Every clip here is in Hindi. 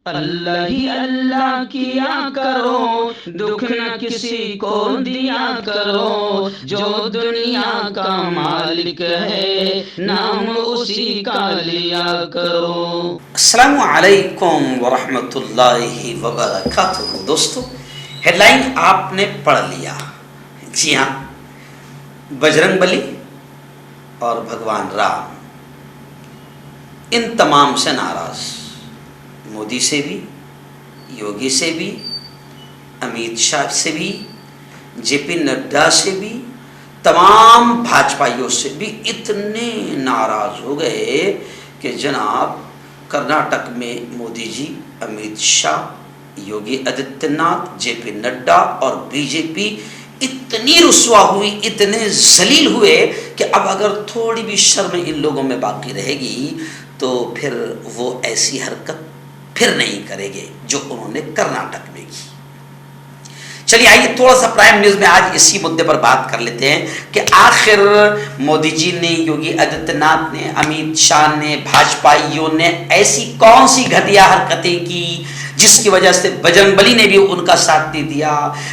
अल्लाह ही अल्लाह किया करो, दुख न किसी को दिया करो, जो दुनिया का मालिक है नाम उसी का लिया करो। अस्सलामु अलैकुम वरहमतुल्लाहि वबरकातुहू। दोस्तों, हेडलाइन आपने पढ़ लिया। जी हाँ, बजरंगबली और भगवान राम इन तमाम से नाराज, मोदी से भी, योगी से भी, अमित शाह से भी, जेपी नड्डा से भी, तमाम भाजपाइयों से भी इतने नाराज हो गए कि जनाब कर्नाटक में मोदी जी, अमित शाह, योगी आदित्यनाथ, जेपी नड्डा और बीजेपी इतनी रुस्वा हुई, इतने जलील हुए कि अब अगर थोड़ी भी शर्म इन लोगों में बाकी रहेगी तो फिर वो ऐसी हरकत फिर नहीं करेंगे जो उन्होंने कर्नाटक में की। चलिए आइए थोड़ा सा प्राइम न्यूज में आज इसी मुद्दे पर बात कर लेते हैं कि आखिर मोदी जी ने, योगी आदित्यनाथ ने, अमित शाह ने, भाजपाइयों ने ऐसी कौन सी घटिया हरकतें की जिसकी वजह से बजरंगबली ने भी उनका साथ नहीं दिया,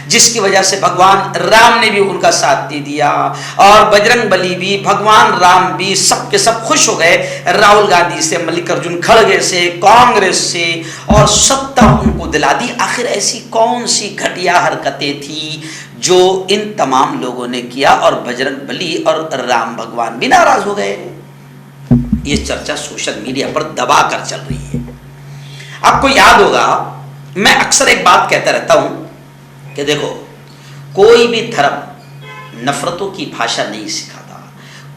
जिसकी वजह से भगवान राम ने भी उनका साथ नहीं दिया, और बजरंगबली भी, भगवान राम भी, सब के सब खुश हो गए राहुल गांधी से, मल्लिकार्जुन खड़गे से, कांग्रेस से, और सत्ता उनको दिला दी। आखिर ऐसी कौन सी घटिया हरकतें थी जो इन तमाम लोगों ने किया और बजरंगबली और राम भगवान भी नाराज हो गए? ये चर्चा सोशल मीडिया पर दबा कर चल रही है। आपको याद होगा, मैं अक्सर एक बात कहता रहता हूं कि देखो, कोई भी धर्म नफरतों की भाषा नहीं सिखाता,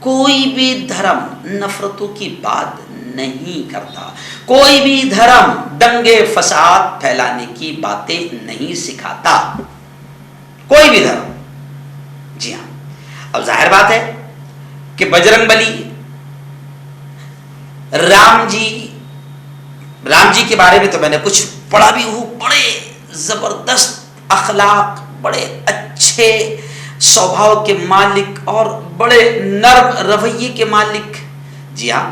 कोई भी धर्म नफरतों की बात नहीं करता, कोई भी धर्म दंगे फसाद फैलाने की बातें नहीं सिखाता, कोई भी धर्म। जी हां, अब जाहिर बात है कि बजरंगबली, राम जी के बारे में तो मैंने कुछ पढ़ा भी हूं। बड़े जबरदस्त अखलाक, बड़े अच्छे स्वभाव के मालिक और बड़े नर्म रवैये के मालिक। जी हाँ,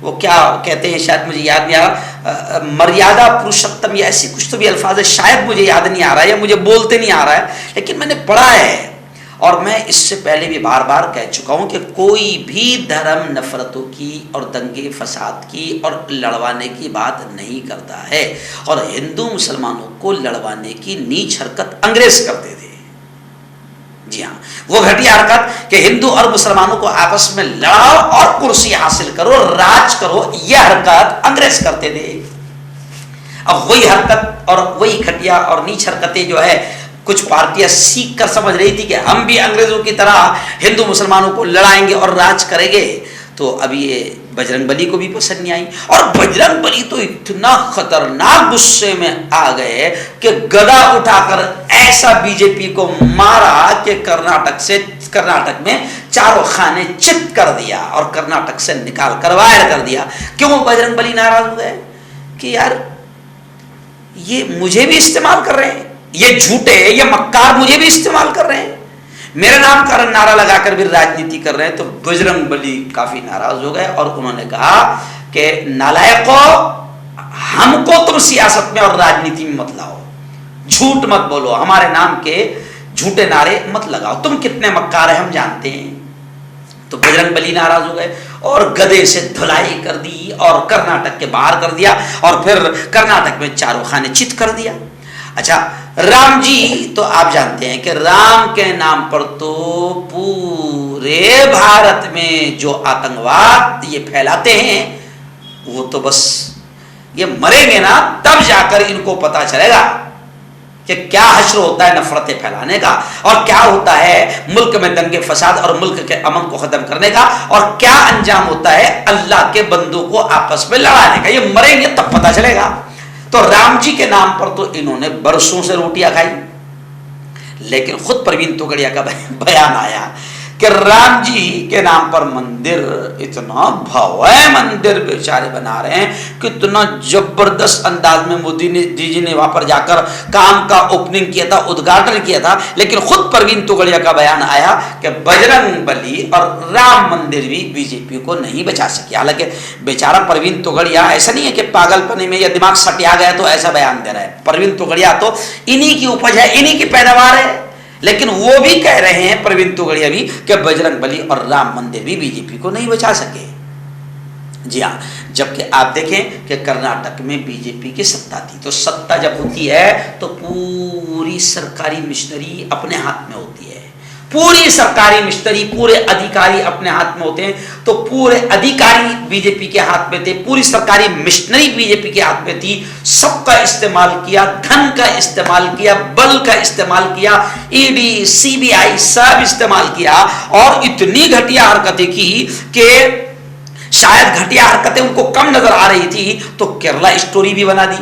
वो क्या कहते हैं, शायद मुझे याद नहीं आ रहा, मर्यादा पुरुषोत्तम या ऐसी कुछ तो भी अल्फाज है, शायद मुझे याद नहीं आ रहा है या मुझे बोलते नहीं आ रहा है, लेकिन मैंने पढ़ा है। और मैं इससे पहले भी बार बार कह चुका हूं कि कोई भी धर्म नफरतों की और दंगे फसाद की और लड़वाने की बात नहीं करता है। और हिंदू मुसलमानों को लड़वाने की नीच हरकत अंग्रेज करते थे। जी हाँ, वो घटिया हरकत कि हिंदू और मुसलमानों को आपस में लड़ाओ और कुर्सी हासिल करो, राज करो, यह हरकत अंग्रेज करते थे। अब वही हरकत और वही घटिया और नीच हरकतें जो है कुछ पार्टियां सीख कर समझ रही थी कि हम भी अंग्रेजों की तरह हिंदू मुसलमानों को लड़ाएंगे और राज करेंगे, तो अभी ये बजरंगबली को भी पसंद नहीं आई। और बजरंगबली तो इतना खतरनाक गुस्से में आ गए कि गदा उठाकर ऐसा बीजेपी को मारा कि कर्नाटक में चारों खाने चित कर दिया और कर्नाटक से निकाल कर वायर कर दिया। क्यों बजरंगबली नाराज हो गए कि यार ये मुझे भी इस्तेमाल कर रहे हैं, ये झूठे, ये मक्कार मुझे भी इस्तेमाल कर रहे हैं, मेरे नाम का नारा लगाकर भी राजनीति कर रहे हैं। तो बजरंगबली काफी नाराज हो गए और उन्होंने कहा कि नालायकों, हमको तुम सियासत में और राजनीति में मत लाओ, झूठ मत बोलो, हमारे नाम के झूठे नारे मत लगाओ, तुम कितने मक्कार है हम जानते हैं। तो बजरंगबली नाराज हो गए और गदे से धुलाई कर दी और कर्नाटक के बाहर कर दिया और फिर कर्नाटक में चारों खाने चित कर दिया। अच्छा, राम जी तो आप जानते हैं कि राम के नाम पर तो पूरे भारत में जो आतंकवाद ये फैलाते हैं, वो तो बस ये मरेंगे ना तब जाकर इनको पता चलेगा कि क्या हश्र होता है नफरतें फैलाने का, और क्या होता है मुल्क में दंगे फसाद और मुल्क के अमन को खत्म करने का, और क्या अंजाम होता है अल्लाह के बंदों को आपस में लड़ाने का। ये मरेंगे तब पता चलेगा। तो राम जी के नाम पर तो इन्होंने बरसों से रोटियां खाई, लेकिन खुद प्रवीण तोगड़िया का बयान आया कि राम जी के नाम पर मंदिर, इतना भव्य मंदिर बेचारे बना रहे हैं, कितना जबरदस्त अंदाज में मोदी जी ने वहां पर जाकर काम का ओपनिंग किया था, उद्घाटन किया था। लेकिन खुद परवीन तोगड़िया का बयान आया कि बजरंग बली और राम मंदिर भी बीजेपी को नहीं बचा सके। हालांकि बेचारा परवीन तोगड़िया ऐसा नहीं है कि पागलपने में या दिमाग सटिया गया तो ऐसा बयान दे रहा है। परवीन तोगड़िया तो इन्हीं की उपज है, इन्हीं की पैदावार है। लेकिन वो भी कह रहे हैं, परवीन तोगड़िया भी, कि बजरंग बली और राम मंदिर भी बीजेपी को नहीं बचा सके। जी हाँ, जबकि आप देखें कि कर्नाटक में बीजेपी की सत्ता थी, तो सत्ता जब होती है तो पूरी सरकारी मिशनरी अपने हाथ में होती है, पूरी सरकारी मिशनरी, पूरे अधिकारी अपने हाथ में होते हैं। तो पूरे अधिकारी बीजेपी के हाथ में थे, पूरी सरकारी मिशनरी बीजेपी के हाथ में थी। सबका इस्तेमाल किया, धन का इस्तेमाल किया, बल का इस्तेमाल किया, ईडी सीबीआई सब इस्तेमाल किया और इतनी घटिया हरकतें की कि शायद घटिया हरकतें उनको कम नजर आ रही थी तो केरला स्टोरी भी बना दी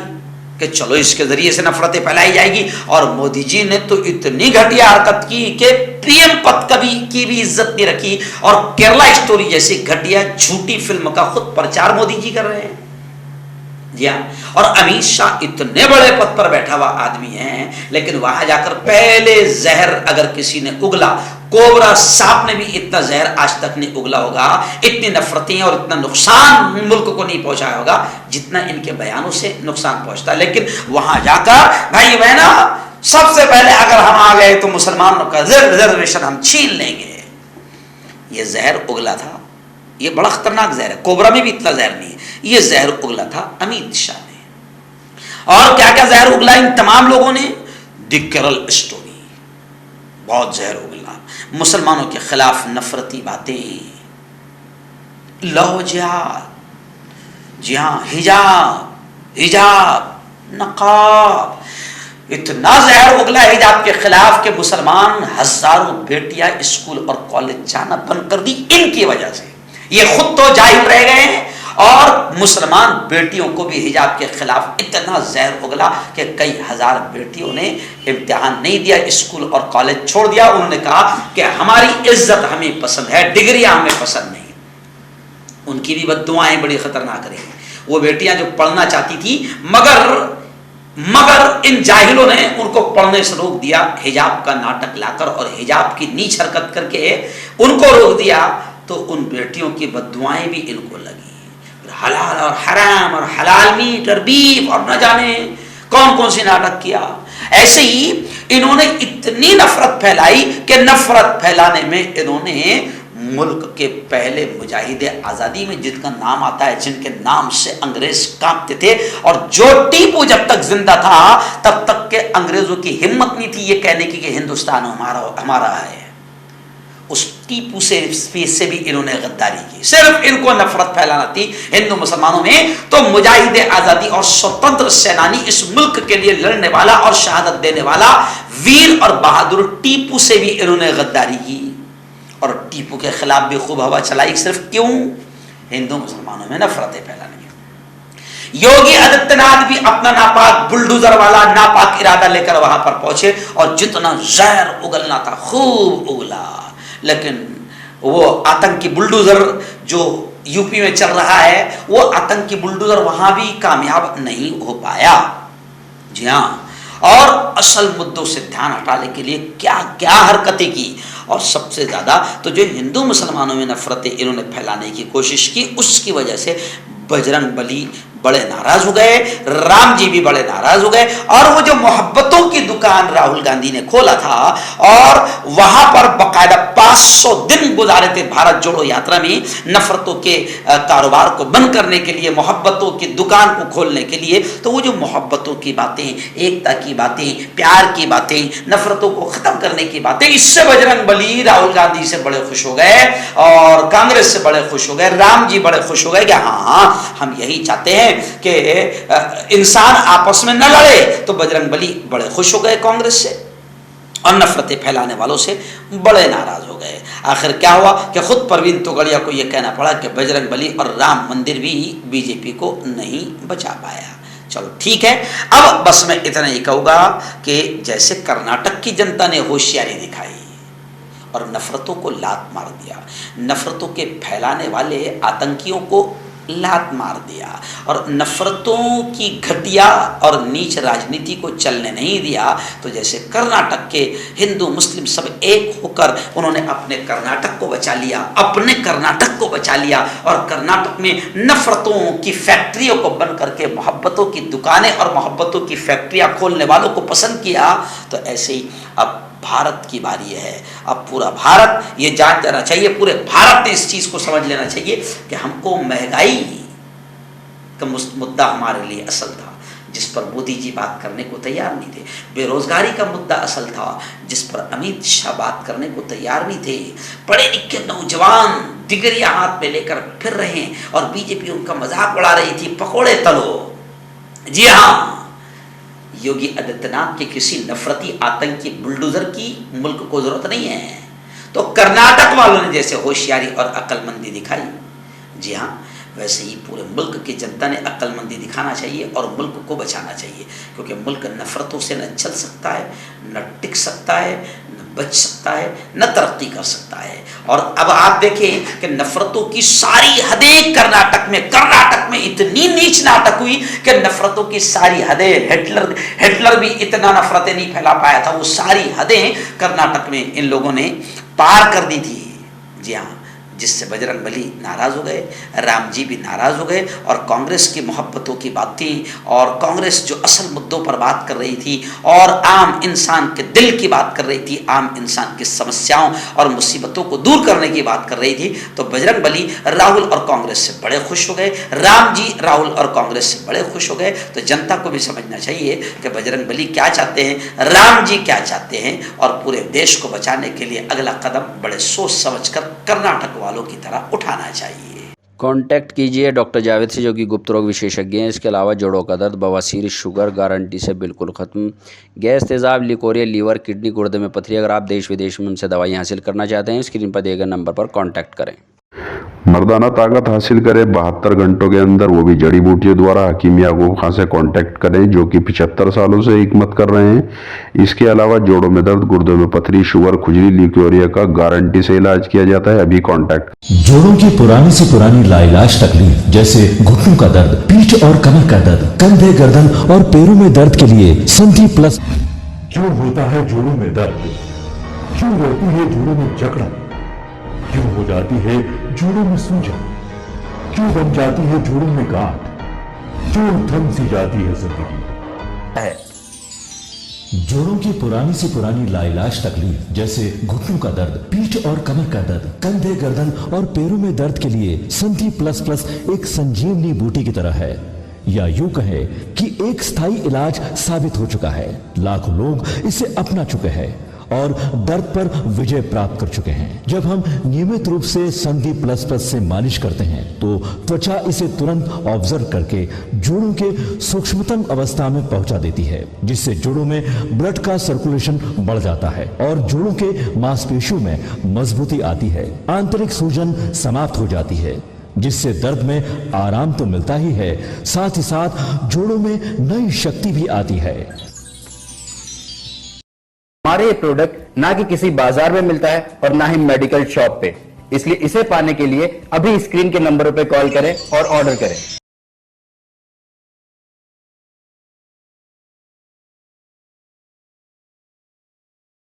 कि चलो इसके जरिए से नफरतें फैलाई जाएगी। और मोदी जी ने तो इतनी घटिया हरकत की कि पीएम पद की भी इज्जत नहीं रखी और केरला स्टोरी जैसी घटिया झूठी फिल्म का खुद प्रचार मोदी जी कर रहे हैं। जी हाँ, और अमित शाह इतने बड़े पद पर बैठा हुआ आदमी है, लेकिन वहां जाकर पहले जहर अगर किसी ने उगला, कोबरा सांप ने भी इतना जहर आज तक नहीं उगला होगा, इतनी नफरतें और इतना नुकसान मुल्क को नहीं पहुंचाया होगा जितना इनके बयानों से नुकसान पहुंचता। लेकिन वहां जाकर भाई बहना, सबसे पहले अगर हम आ गए तो मुसलमानों का रिजर्वेशन हम छीन लेंगे। ये जहर उगला था, ये बड़ा खतरनाक जहर है, कोबरा में भी इतना जहर नहीं है, ये जहर उगला था अमित शाह ने। और क्या क्या जहर उगला इन तमाम लोगों ने? द केरल स्टोरी, बहुत जहर उगला, मुसलमानों के खिलाफ नफरती बातें, लव जिहाद, जी हाँ, हिजाब, नकाब, इतना जहर उगला हिजाब के खिलाफ कि मुसलमान हजारों बेटियां स्कूल और कॉलेज जाना बंद कर दी इनकी वजह से। ये खुद तो जाहिर रह गए हैं और मुसलमान बेटियों को भी हिजाब के खिलाफ इतना जहर उगला कि कई हजार बेटियों ने इम्तिहान नहीं दिया, स्कूल और कॉलेज छोड़ दिया। उन्होंने कहा कि हमारी इज्जत हमें पसंद है, डिग्रियां हमें पसंद नहीं। उनकी भी बद्दुआएं बड़ी खतरनाक रही। वो बेटियां जो पढ़ना चाहती थी, मगर इन जाहिलों ने उनको पढ़ने से रोक दिया, हिजाब का नाटक लाकर और हिजाब की नीच हरकत करके उनको रोक दिया। तो उन बेटियों की बद्दुआएं भी इनको लगी, हलाल और हराम और हलाल मीट और बीफ और न जाने कौन कौन सी नाटक किया। ऐसे ही इन्होंने इतनी नफरत फैलाई कि नफरत फैलाने में इन्होंने मुल्क के पहले मुजाहिदे आज़ादी में जिनका नाम आता है, जिनके नाम से अंग्रेज कांपते थे, और जो टीपू जब तक जिंदा था तब तक के अंग्रेजों की हिम्मत नहीं थी ये कहने की कि हिंदुस्तान हमारा है, उस टीपू से भी इन्होंने गद्दारी की। सिर्फ इनको नफरत फैलाना थी हिंदू मुसलमानों में। तो मुजाहिदे आज़ादी और स्वतंत्र सेनानी, इस मुल्क के लिए लड़ने वाला और शहादत देने वाला वीर और बहादुर टीपू से भी इन्होंने गद्दारी की और टीपू के खिलाफ भी खूब हवा चलाई। सिर्फ क्यों? हिंदू मुसलमानों में नफरतें फैलाने। योगी आदित्यनाथ भी अपना नापाक बुलडोजर वाला नापाक इरादा लेकर वहां पर पहुंचे और जितना जहर उगलना था खूब उगला। लेकिन वो आतंकी बुलडोजर जो यूपी में चल रहा है, वो आतंकी बुलडोजर वहां भी कामयाब नहीं हो पाया। जी हाँ, और असल मुद्दों से ध्यान हटाने के लिए क्या क्या हरकतें की। और सबसे ज्यादा तो जो हिंदू मुसलमानों में नफरतें इन्होंने फैलाने की कोशिश की, उसकी वजह से बजरंग बली बड़े नाराज हो गए, राम जी भी बड़े नाराज हो गए। और वो जो मोहब्बतों की दुकान राहुल गांधी ने खोला था और वहां पर बकायदा 500 दिन गुजारे थे भारत जोड़ो यात्रा में, नफरतों के कारोबार को बंद करने के लिए, मोहब्बतों की दुकान को खोलने के लिए। तो वो जो मोहब्बतों की बातें, एकता की बातें, प्यार की बातें, नफरतों को खत्म करने की बातें, इससे बजरंग बली राहुल गांधी से बड़े खुश हो गए और कांग्रेस से बड़े खुश हो गए, राम जी बड़े खुश हो गए कि हाँ, हम यही चाहते हैं कि इंसान आपस में न लड़े। तो बजरंग बली बड़े खुश हो गए कांग्रेस से और नफरतें फैलाने वालों से बड़े नाराज हो गए। आखिर क्या हुआ कि खुद परवीन तोगड़िया को यह कहना पड़ा कि बजरंग बली और राम मंदिर भी बीजेपी को नहीं बचा पाया। चलो ठीक है, अब बस मैं इतना ही कहूंगा कि जैसे कर्नाटक की जनता ने होशियारी दिखाई और नफरतों को लात मार दिया, नफरतों के फैलाने वाले आतंकियों को लात मार दिया और नफरतों की घटिया और नीच राजनीति को चलने नहीं दिया। तो जैसे कर्नाटक के हिंदू मुस्लिम सब एक होकर उन्होंने अपने कर्नाटक को बचा लिया, अपने कर्नाटक को बचा लिया और कर्नाटक में नफरतों की फैक्ट्रियों को बंद करके मोहब्बतों की दुकानें और मोहब्बतों की फैक्ट्रियां खोलने वालों को पसंद किया। तो ऐसे ही अब भारत की बारी है। अब पूरा भारत ये जान जाना चाहिए, पूरे भारत ने इस चीज को समझ लेना चाहिए कि हमको महंगाई का मुद्दा हमारे लिए असल था, जिस पर मोदी जी बात करने को तैयार नहीं थे। बेरोजगारी का मुद्दा असल था, जिस पर अमित शाह बात करने को तैयार नहीं थे। पढ़े लिखे नौजवान डिग्रियां हाथ में लेकर फिर रहे हैं और बीजेपी उनका मजाक उड़ा रही थी, पकोड़े तलो। जी हाँ, योगी आदित्यनाथ के किसी नफरती आतंकी बुलडोजर की मुल्क को जरूरत नहीं है। तो कर्नाटक वालों ने जैसे होशियारी और अक्लमंदी दिखाई, जी हाँ, वैसे ही पूरे मुल्क की जनता ने अक्लमंदी दिखाना चाहिए और मुल्क को बचाना चाहिए, क्योंकि मुल्क नफरतों से न चल सकता है, न टिक सकता है, न बच सकता है, न तरक्की कर सकता है। और अब आप देखें कि नफरतों की सारी हदें कर्नाटक में इतनी नीच नाटक हुई कि नफरतों की सारी हदें, हिटलर भी इतना नफरतें नहीं फैला पाया था, वो सारी हदें कर्नाटक में इन लोगों ने पार कर दी थी। जी हाँ, जिससे बजरंग बली नाराज हो गए, राम जी भी नाराज हो गए और कांग्रेस की मोहब्बतों की बात थी और कांग्रेस जो असल मुद्दों पर बात कर रही थी और आम इंसान के दिल की बात कर रही थी, आम इंसान की समस्याओं और मुसीबतों को दूर करने की बात कर रही थी, तो बजरंग बली राहुल और कांग्रेस से बड़े खुश हो गए, राम जी राहुल और कांग्रेस से बड़े खुश हो गए। तो जनता को भी समझना चाहिए कि बजरंग बली क्या चाहते हैं, राम जी क्या चाहते हैं और पूरे देश को बचाने के लिए अगला कदम बड़े सोच समझकर कर्नाटक वालों की तरह उठाना चाहिए। कांटेक्ट कीजिए डॉक्टर जावेद से, जो कि गुप्त रोग विशेषज्ञ हैं। इसके अलावा जोड़ों का दर्द, बवासीर, शुगर गारंटी से बिल्कुल ख़त्म, गैस, तेज़ाब, लिकोरिया, लीवर, किडनी, गुर्दे में पथरी। अगर आप देश विदेश में उनसे दवाई हासिल करना चाहते हैं, स्क्रीन पर दिए गए नंबर पर कांटेक्ट करें। मर्दाना ताकत हासिल करें 72 घंटों के अंदर, वो भी जड़ी बूटियों द्वारा। हकीम याकूब खां से कांटेक्ट करें, जो कि 75 सालों से हिकमत कर रहे हैं। इसके अलावा जोड़ों में दर्द, गुर्दों में पथरी, शुगर, खुजली, लिकोरिया का गारंटी से इलाज किया जाता है। अभी कांटेक्ट। जोड़ों की पुरानी से पुरानी लाइलाज तकलीफ जैसे घुटनों का दर्द, पीठ और कमर का दर्द, कंधे, गर्दन और पैरों में दर्द के लिए संधि प्लस। क्यों होता है जोड़ों में दर्द? क्यों रहती है जोड़ों में जकड़न? क्यों हो जाती है जोड़ों में सूजन? क्यों बन जाती है जोड़ों में गांठ? क्यों थम सी जाती है जिंदगी? जोड़ों की पुरानी से पुरानी लाइलाज तकलीफ जैसे घुटनों का दर्द, पीठ और कमर का दर्द, कंधे, गर्दन और पैरों में दर्द के लिए संधि प्लस प्लस एक संजीवनी बूटी की तरह है, या यूं कहे कि एक स्थायी इलाज साबित हो चुका है। लाखों लोग इसे अपना चुके हैं और दर्द पर विजय प्राप्त कर चुके हैं। जब हम नियमित रूप से संधि प्लस प्लस से मालिश करते हैं तो त्वचा इसे तुरंत ऑब्जर्व करके जोड़ों के सूक्ष्मतम अवस्था में पहुंचा देती है, जिससे जोड़ों में ब्लड का सर्कुलेशन बढ़ जाता है और जोड़ों के मांसपेशियों में मजबूती आती है। आंतरिक सूजन समाप्त हो जाती है, जिससे दर्द में आराम तो मिलता ही है, साथ ही साथ जोड़ों में नई शक्ति भी आती है। हमारे ये प्रोडक्ट ना कि किसी बाजार में मिलता है और ना ही मेडिकल शॉप पे, इसलिए इसे पाने के लिए अभी स्क्रीन के नंबरों पे कॉल करें और ऑर्डर करें।